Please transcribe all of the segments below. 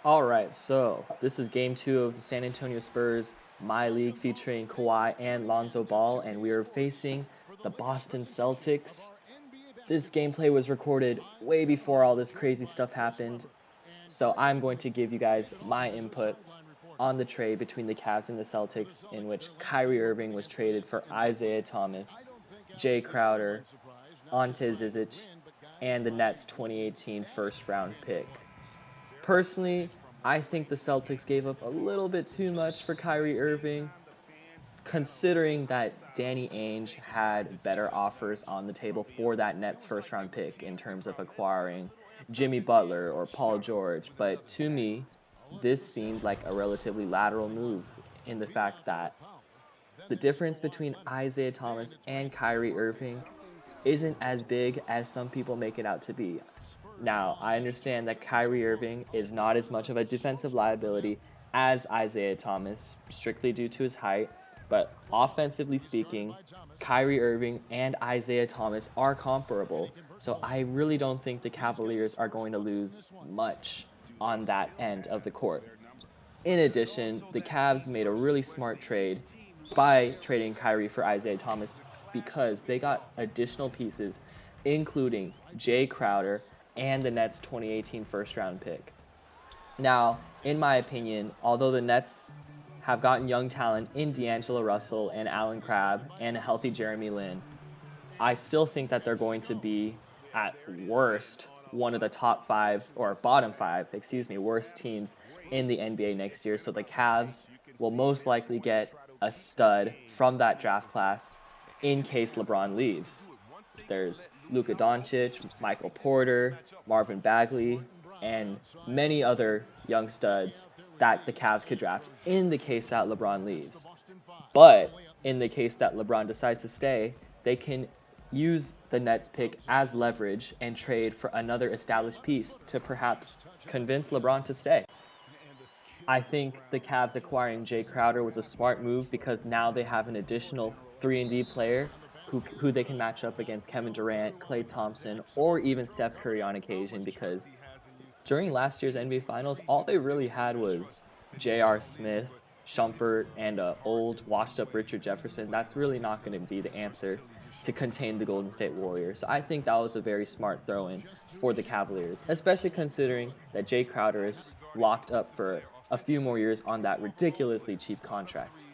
All right, so this is game 2 of the San Antonio Spurs MyLeague featuring Kawhi and Lonzo Ball, and we are facing the Boston Celtics. This gameplay was recorded way before all this crazy stuff happened, so I'm going to give you guys my input on the trade between the Cavs and the Celtics, in which Kyrie Irving was traded for Isaiah Thomas, Jay Crowder, Ante Zizic, and the Nets 2018 first round pick. Personally, I think the Celtics gave up a little bit too much for Kyrie Irving, considering that Danny Ainge had better offers on the table for that Nets first round pick in terms of acquiring Jimmy Butler or Paul George. But to me, this seemed like a relatively lateral move in the fact that the difference between Isaiah Thomas and Kyrie Irving isn't as big as some people make it out to be. Now, I understand that Kyrie Irving is not as much of a defensive liability as Isaiah Thomas, strictly due to his height, but offensively speaking, Kyrie Irving and Isaiah Thomas are comparable, so I really don't think the Cavaliers are going to lose much on that end of the court. In addition, the Cavs made a really smart trade by trading Kyrie for Isaiah Thomas because they got additional pieces, including Jay Crowder and the Nets 2018 first round pick. Now, in my opinion, although the Nets have gotten young talent in D'Angelo Russell and Allen Crabbe and a healthy Jeremy Lin, I still think that they're going to be, at worst, one of the top 5 or bottom 5, worst teams in the NBA next year. So the Cavs will most likely get a stud from that draft class in case LeBron leaves. There's Luka Doncic, Michael Porter, Marvin Bagley, and many other young studs that the Cavs could draft in the case that LeBron leaves. But in the case that LeBron decides to stay, they can use the Nets pick as leverage and trade for another established piece to perhaps convince LeBron to stay. I think the Cavs acquiring Jay Crowder was a smart move because now they have an additional 3-and-D player who they can match up against Kevin Durant, Klay Thompson, or even Steph Curry on occasion, because during last year's NBA Finals, all they really had was J.R. Smith, Shumpert, and old washed-up Richard Jefferson. That's really not going to be the answer to contain the Golden State Warriors. So I think that was a very smart throw-in for the Cavaliers, especially considering that Jay Crowder is locked up for a few more years on that ridiculously cheap contract.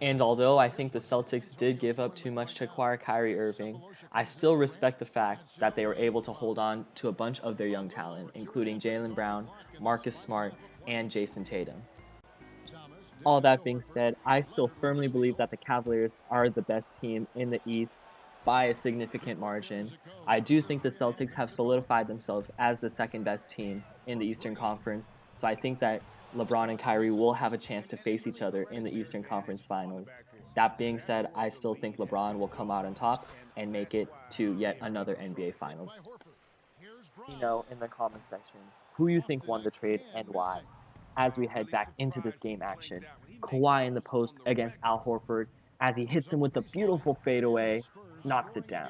And although I think the Celtics did give up too much to acquire Kyrie Irving, I still respect the fact that they were able to hold on to a bunch of their young talent, including Jaylen Brown, Marcus Smart, and Jason Tatum. All that being said, I still firmly believe that the Cavaliers are the best team in the East by a significant margin. I do think the Celtics have solidified themselves as the second best team in the Eastern Conference, so I think that LeBron and Kyrie will have a chance to face each other in the Eastern Conference Finals. That being said, I still think LeBron will come out on top and make it to yet another NBA Finals. In the comment section who you think won the trade and why. As we head back into this game action, Kawhi in the post against Al Horford as he hits him with a beautiful fadeaway, knocks it down.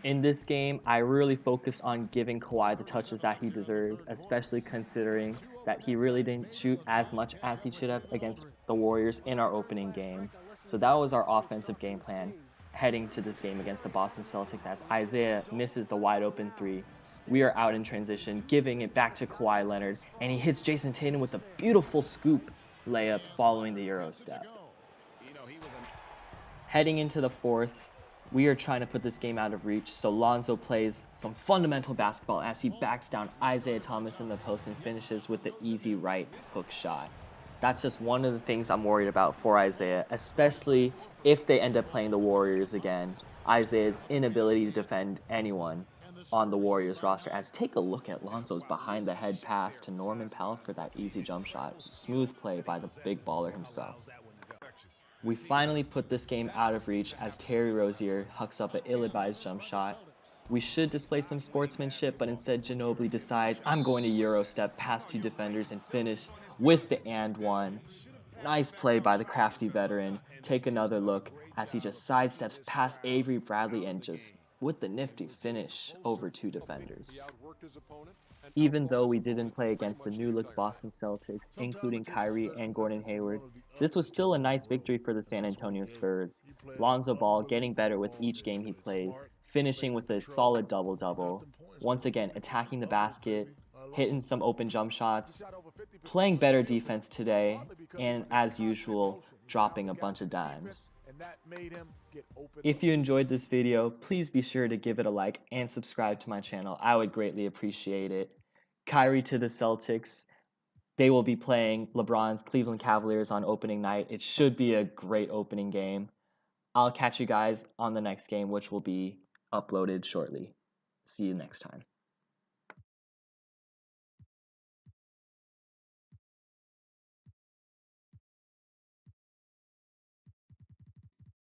In this game, I really focused on giving Kawhi the touches that he deserved, especially considering that he really didn't shoot as much as he should have against the Warriors in our opening game. So that was our offensive game plan heading to this game against the Boston Celtics as Isaiah misses the wide open 3. We are out in transition, giving it back to Kawhi Leonard, and he hits Jason Tatum with a beautiful scoop layup following the Euro step. Heading into the fourth, we are trying to put this game out of reach, so Lonzo plays some fundamental basketball as he backs down Isaiah Thomas in the post and finishes with the easy right hook shot. That's just one of the things I'm worried about for Isaiah, especially if they end up playing the Warriors again. Isaiah's inability to defend anyone on the Warriors roster. As take a look at Lonzo's behind the head pass to Norman Powell for that easy jump shot. Smooth play by the big baller himself. We finally put this game out of reach as Terry Rozier hucks up an ill-advised jump shot. We should display some sportsmanship, but instead Ginobili decides, I'm going to Euro step past 2 defenders and finish with the and one. Nice play by the crafty veteran. Take another look as he just sidesteps past Avery Bradley and just with the nifty finish over 2 defenders. Even though we didn't play against the new-look Boston Celtics, including Kyrie and Gordon Hayward, this was still a nice victory for the San Antonio Spurs. Lonzo Ball getting better with each game he plays, finishing with a solid double-double, once again attacking the basket, hitting some open jump shots, playing better defense today, and as usual, dropping a bunch of dimes. If you enjoyed this video, please be sure to give it a like and subscribe to my channel. I would greatly appreciate it. Kyrie to the Celtics. They will be playing LeBron's Cleveland Cavaliers on opening night. It should be a great opening game. I'll catch you guys on the next game, which will be uploaded shortly. See you next time.